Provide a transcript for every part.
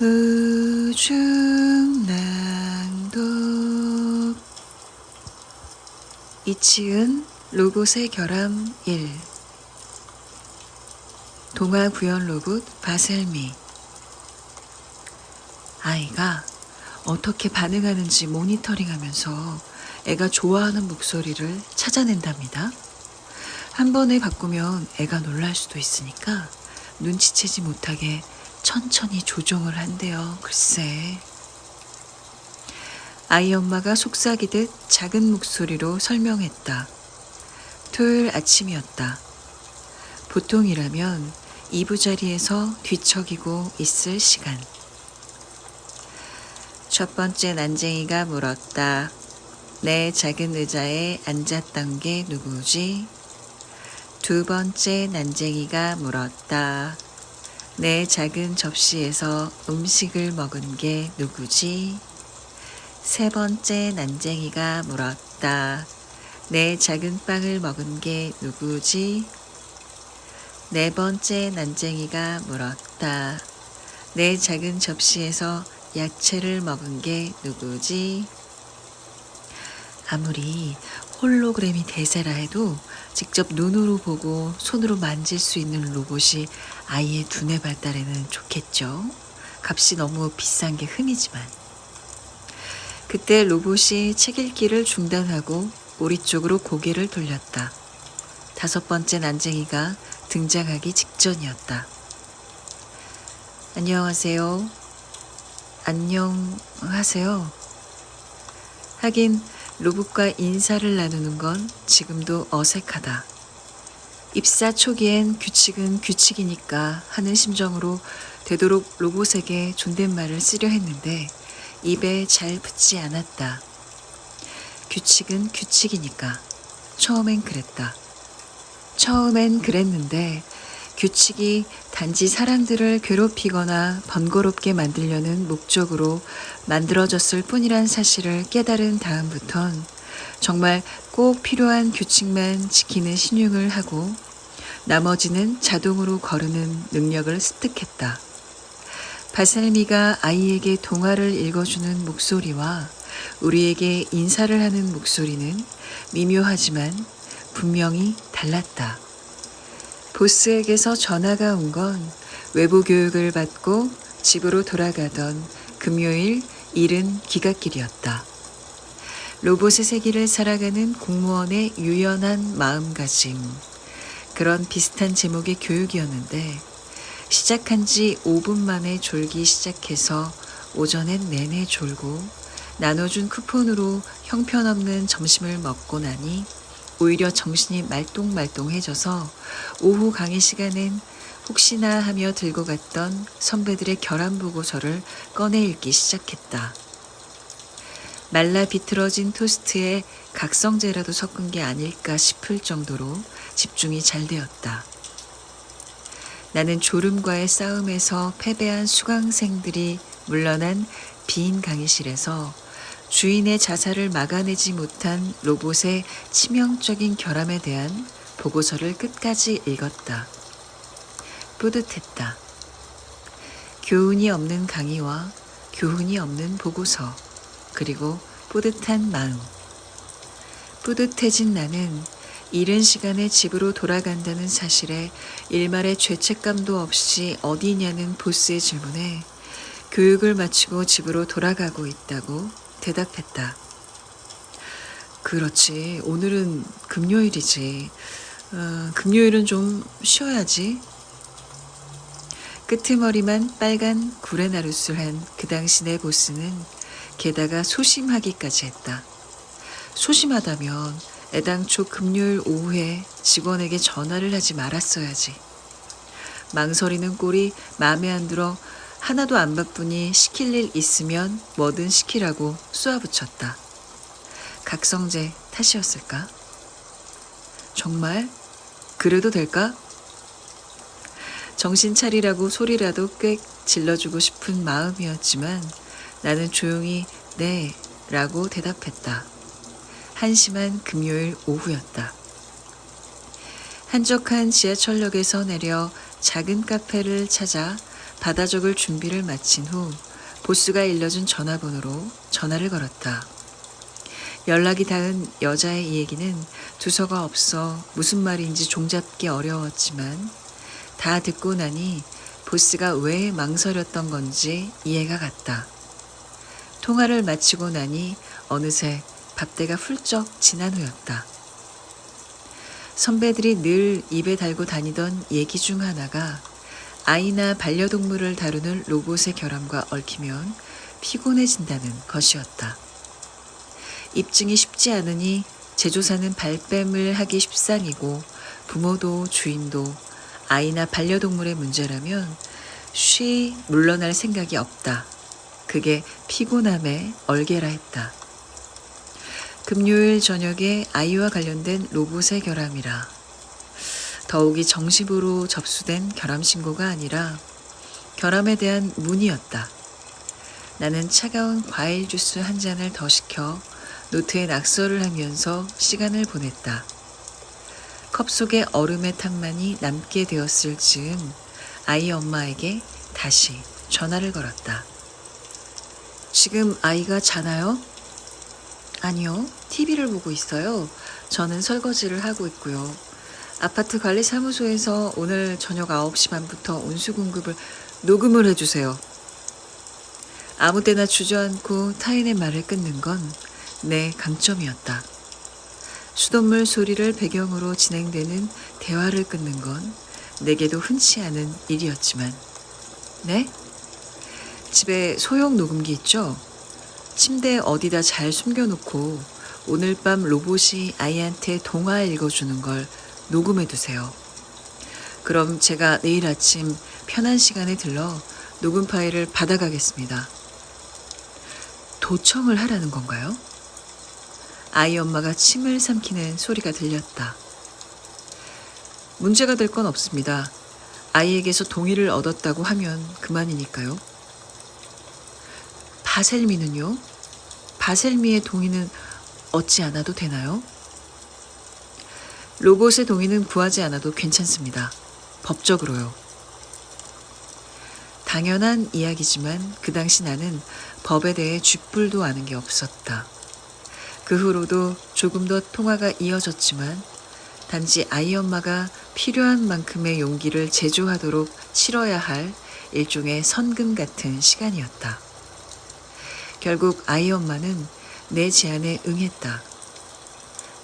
우중낭독 이치은 로봇의 결함 1 동화 구연 로봇 바셀미. 아이가 어떻게 반응하는지 모니터링하면서 애가 좋아하는 목소리를 찾아낸답니다. 한 번에 바꾸면 애가 놀랄 수도 있으니까 눈치채지 못하게 천천히 조정을 한대요. 글쎄. 아이 엄마가 속삭이듯 작은 목소리로 설명했다. 토요일 아침이었다. 보통이라면 이부자리에서 뒤척이고 있을 시간. 첫 번째 난쟁이가 물었다. 내 작은 의자에 앉았던 게 누구지? 두 번째 난쟁이가 물었다. 내 작은 접시에서 음식을 먹은 게 누구지? 세 번째 난쟁이가 물었다. 내 작은 빵을 먹은 게 누구지? 네 번째 난쟁이가 물었다. 내 작은 접시에서 야채를 먹은 게 누구지? 아무리 홀로그램이 대세라 해도 직접 눈으로 보고 손으로 만질 수 있는 로봇이 아이의 두뇌 발달에는 좋겠죠. 값이 너무 비싼 게 흠이지만. 그때 로봇이 책 읽기를 중단하고 우리 쪽으로 고개를 돌렸다. 다섯 번째 난쟁이가 등장하기 직전이었다. 안녕하세요. 안녕하세요. 하긴 로봇과 인사를 나누는 건 지금도 어색하다. 입사 초기엔 규칙은 규칙이니까 하는 심정으로 되도록 로봇에게 존댓말을 쓰려 했는데 입에 잘 붙지 않았다. 규칙은 규칙이니까. 처음엔 그랬다. 처음엔 그랬는데 규칙이 단지 사람들을 괴롭히거나 번거롭게 만들려는 목적으로 만들어졌을 뿐이란 사실을 깨달은 다음부턴 정말 꼭 필요한 규칙만 지키는 신용을 하고 나머지는 자동으로 거르는 능력을 습득했다. 바셀미가 아이에게 동화를 읽어주는 목소리와 우리에게 인사를 하는 목소리는 미묘하지만 분명히 달랐다. 보스에게서 전화가 온 건 외부 교육을 받고 집으로 돌아가던 금요일 이른 기갓길이었다. 로봇의 세계를 살아가는 공무원의 유연한 마음가짐. 그런 비슷한 제목의 교육이었는데 시작한 지 5분 만에 졸기 시작해서 오전엔 내내 졸고 나눠준 쿠폰으로 형편없는 점심을 먹고 나니 오히려 정신이 말똥말똥해져서 오후 강의 시간엔 혹시나 하며 들고 갔던 선배들의 결함 보고서를 꺼내 읽기 시작했다. 말라 비틀어진 토스트에 각성제라도 섞은 게 아닐까 싶을 정도로 집중이 잘 되었다. 나는 졸음과의 싸움에서 패배한 수강생들이 물러난 빈 강의실에서 주인의 자살을 막아내지 못한 로봇의 치명적인 결함에 대한 보고서를 끝까지 읽었다. 뿌듯했다. 교훈이 없는 강의와 교훈이 없는 보고서, 그리고 뿌듯한 마음. 뿌듯해진 나는 이른 시간에 집으로 돌아간다는 사실에 일말의 죄책감도 없이 어디냐는 보스의 질문에 교육을 마치고 집으로 돌아가고 있다고 대답했다. 그렇지. 오늘은 금요일이지. 금요일은 좀 쉬어야지. 끄트머리만 빨간 구레나룻을 한 그 당시 내 보스는 게다가 소심하기까지 했다. 소심하다면 애당초 금요일 오후에 직원에게 전화를 하지 말았어야지. 망설이는 꼴이 마음에 안 들어 하나도 안 바쁘니 시킬 일 있으면 뭐든 시키라고 쏘아붙였다. 각성제 탓이었을까? 정말? 그래도 될까? 정신 차리라고 소리라도 꽤 질러주고 싶은 마음이었지만 나는 조용히 네 라고 대답했다. 한심한 금요일 오후였다. 한적한 지하철역에서 내려 작은 카페를 찾아 받아 적을 준비를 마친 후 보스가 일러준 전화번호로 전화를 걸었다. 연락이 닿은 여자의 이야기는 두서가 없어 무슨 말인지 종잡기 어려웠지만 다 듣고 나니 보스가 왜 망설였던 건지 이해가 갔다. 통화를 마치고 나니 어느새 밥때가 훌쩍 지난 후였다. 선배들이 늘 입에 달고 다니던 얘기 중 하나가 아이나 반려동물을 다루는 로봇의 결함과 얽히면 피곤해진다는 것이었다. 입증이 쉽지 않으니 제조사는 발뺌을 하기 십상이고 부모도 주인도 아이나 반려동물의 문제라면 쉬 물러날 생각이 없다. 그게 피곤함의 얼개라 했다. 금요일 저녁에 아이와 관련된 로봇의 결함이라. 더욱이 정식으로 접수된 결함 신고가 아니라 결함에 대한 문의였다. 나는 차가운 과일 주스 한 잔을 더 시켜 노트에 낙서를 하면서 시간을 보냈다. 컵 속에 얼음의 탕만이 남게 되었을 즈음 아이 엄마에게 다시 전화를 걸었다. 지금 아이가 자나요? 아니요, TV를 보고 있어요. 저는 설거지를 하고 있고요. 아파트 관리사무소에서 오늘 저녁 9시 반부터 온수 공급을 녹음을 해주세요. 아무 때나 주저앉고 타인의 말을 끊는 건 내 강점이었다. 수돗물 소리를 배경으로 진행되는 대화를 끊는 건 내게도 흔치 않은 일이었지만. 네? 집에 소형 녹음기 있죠? 침대 어디다 잘 숨겨놓고 오늘 밤 로봇이 아이한테 동화 읽어주는 걸 녹음해두세요. 그럼 제가 내일 아침 편한 시간에 들러 녹음 파일을 받아가겠습니다. 도청을 하라는 건가요? 아이 엄마가 침을 삼키는 소리가 들렸다. 문제가 될 건 없습니다. 아이에게서 동의를 얻었다고 하면 그만이니까요. 바셀미는요? 바셀미의 동의는 얻지 않아도 되나요? 로봇의 동의는 구하지 않아도 괜찮습니다. 법적으로요. 당연한 이야기지만 그 당시 나는 법에 대해 쥐뿔도 아는 게 없었다. 그 후로도 조금 더 통화가 이어졌지만 단지 아이 엄마가 필요한 만큼의 용기를 제조하도록 치러야 할 일종의 선금 같은 시간이었다. 결국 아이 엄마는 내 제안에 응했다.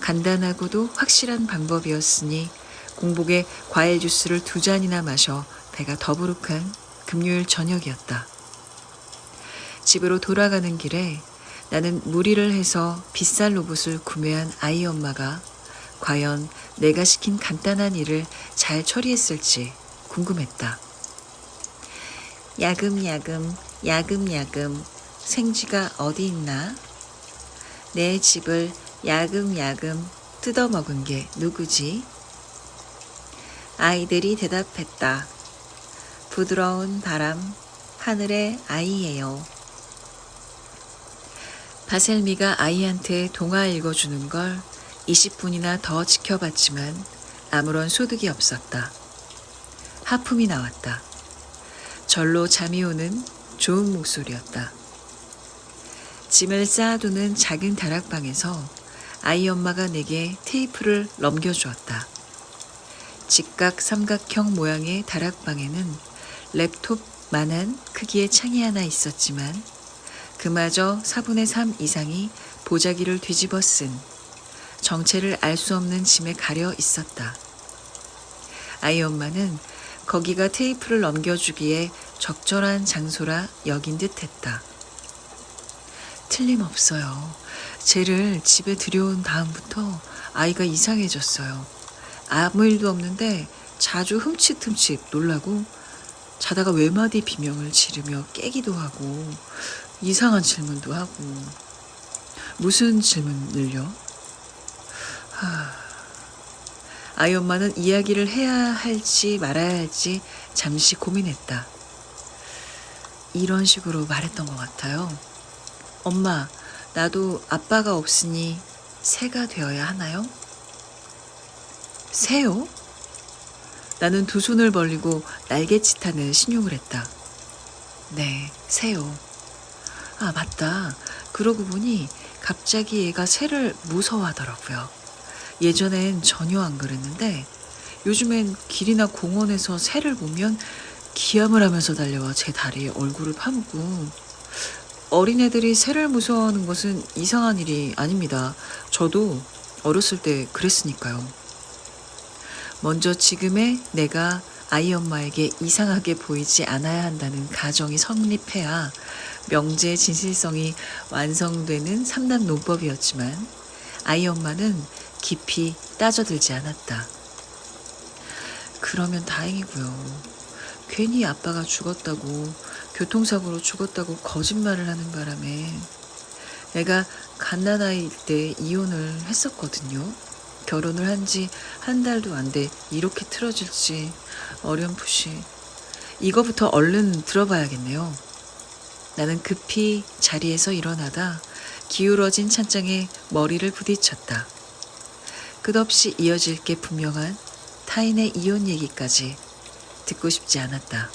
간단하고도 확실한 방법이었으니 공복에 과일 주스를 2잔이나 마셔 배가 더부룩한 금요일 저녁이었다. 집으로 돌아가는 길에 나는 무리를 해서 비싼 로봇을 구매한 아이 엄마가 과연 내가 시킨 간단한 일을 잘 처리했을지 궁금했다. 야금야금 야금야금 생쥐가 어디 있나? 내 집을 야금야금 뜯어먹은 게 누구지? 아이들이 대답했다. 부드러운 바람, 하늘의 아이예요. 바셀미가 아이한테 동화 읽어주는 걸 20분이나 더 지켜봤지만 아무런 소득이 없었다. 하품이 나왔다. 절로 잠이 오는 좋은 목소리였다. 짐을 쌓아두는 작은 다락방에서 아이 엄마가 내게 테이프를 넘겨주었다. 직각 삼각형 모양의 다락방에는 랩톱만한 크기의 창이 하나 있었지만 그마저 4분의 3 이상이 보자기를 뒤집어 쓴 정체를 알 수 없는 짐에 가려 있었다. 아이 엄마는 거기가 테이프를 넘겨주기에 적절한 장소라 여긴 듯 했다. 틀림없어요. 쟤를 집에 들여온 다음부터 아이가 이상해졌어요. 아무 일도 없는데 자주 흠칫흠칫 놀라고 자다가 외마디 비명을 지르며 깨기도 하고 이상한 질문도 하고. 무슨 질문을요? 아이 엄마는 이야기를 해야 할지 말아야 할지 잠시 고민했다. 이런 식으로 말했던 것 같아요. 엄마, 나도 아빠가 없으니 새가 되어야 하나요? 새요? 나는 두 손을 벌리고 날갯짓하는 신용을 했다. 네, 새요. 아, 맞다. 그러고 보니 갑자기 얘가 새를 무서워하더라고요. 예전엔 전혀 안 그랬는데 요즘엔 길이나 공원에서 새를 보면 기함을 하면서 달려와 제 다리에 얼굴을 파묻고. 어린애들이 새를 무서워하는 것은 이상한 일이 아닙니다. 저도 어렸을 때 그랬으니까요. 먼저 지금의 내가 아이 엄마에게 이상하게 보이지 않아야 한다는 가정이 성립해야 명제의 진실성이 완성되는 3단 논법이었지만 아이 엄마는 깊이 따져들지 않았다. 그러면 다행이고요. 괜히 아빠가 죽었다고, 교통사고로 죽었다고 거짓말을 하는 바람에 애가 갓난아이일 때 이혼을 했었거든요. 결혼을 한 지 한 달도 안 돼 이렇게 틀어질지 어렴풋이. 이거부터 얼른 들어봐야겠네요. 나는 급히 자리에서 일어나다 기울어진 찬장에 머리를 부딪혔다. 끝없이 이어질 게 분명한 타인의 이혼 얘기까지 듣고 싶지 않았다.